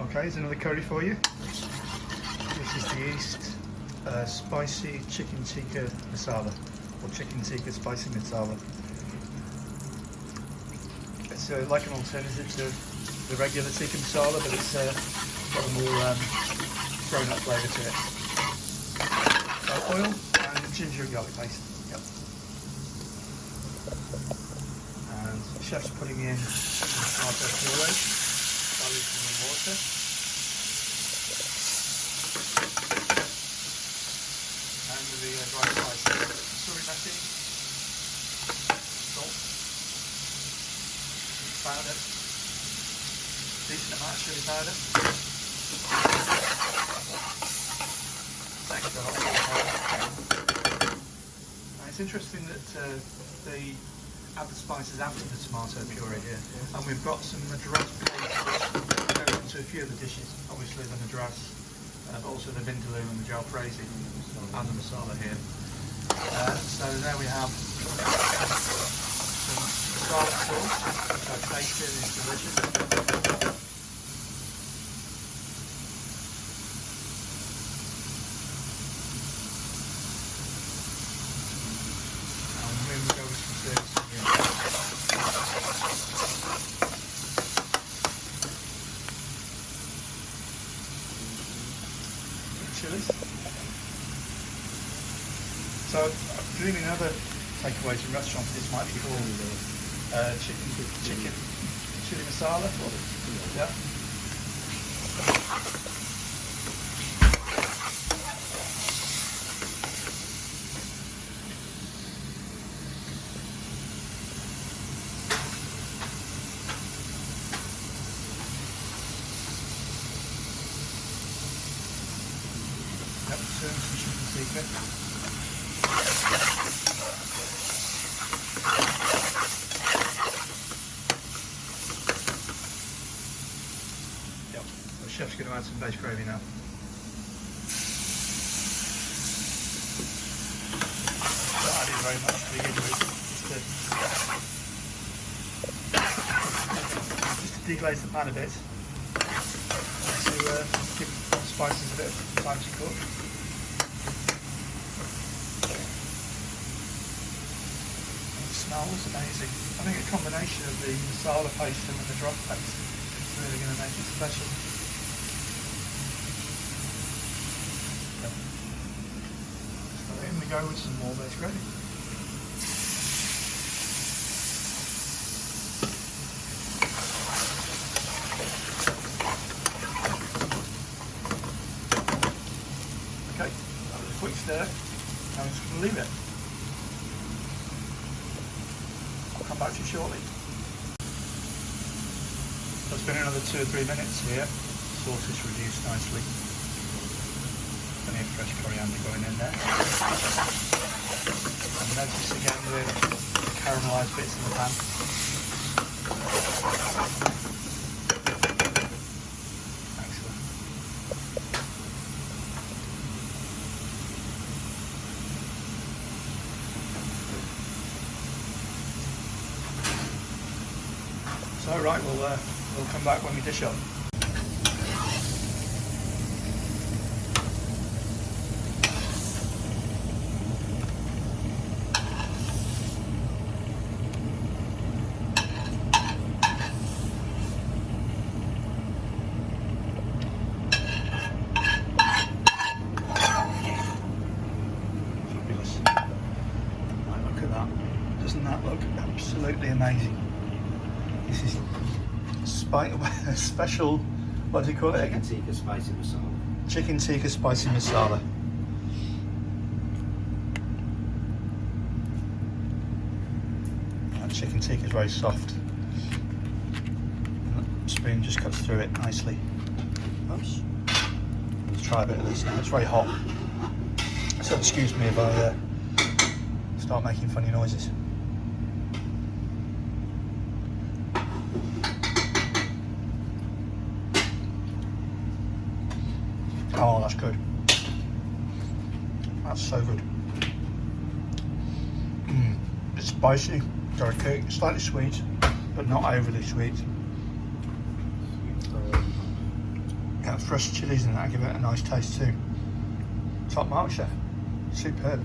Okay, here's another curry for you. This is the East spicy chicken tikka masala, or chicken tikka spicy masala. It's like an alternative to the regular tikka masala, but it's got a more grown up flavour to it. So oil and ginger and garlic paste. Yep. And the chef's putting in tomato puree, diluting in water. And with the dry spices, sorry messy, salt, powder, decent amount of chili powder, extra hot chili powder. Now it's interesting that they add the spices after the tomato puree here, and we've got some madras paste which goes into a few of the dishes, obviously the madras, but also the vindaloo and the jalfrezi and the masala here. So there we have some garlic sauce, which I've tasted and is delicious. And then we go with some service here. Chilies. So, presuming in other takeaways in restaurants, this might be called chicken chili masala. Yeah. Yep, serving some chicken tikka. The chef's going to add some base gravy now. Not adding very much to begin with, just to deglaze the pan a bit, to give the spices a bit of time to cook. And it smells amazing. I think a combination of the masala paste and the madras paste is really going to make it special. In we go with some more base gravy. Okay, that was a quick stir. Now I'm just going to leave it. I'll come back to you shortly. So it's been another 2 or 3 minutes here. The sauce is reduced nicely. Plenty of fresh coriander going in there. And notice again the caramelised bits in the pan. Excellent. So right, we'll come back when we dish up. Doesn't that look absolutely amazing? This is special, what do you call it again? Chicken tikka spicy masala. Chicken tikka spicy masala. That chicken tikka is very soft. The spoon just cuts through it nicely. Oops. Let's try a bit of this now. It's very hot, so excuse me if I start making funny noises. Oh, that's good. That's so good. It's spicy, very cake, slightly sweet, but not overly sweet. That fresh chilies and that give it a nice taste too. Top mark, chef. Superb.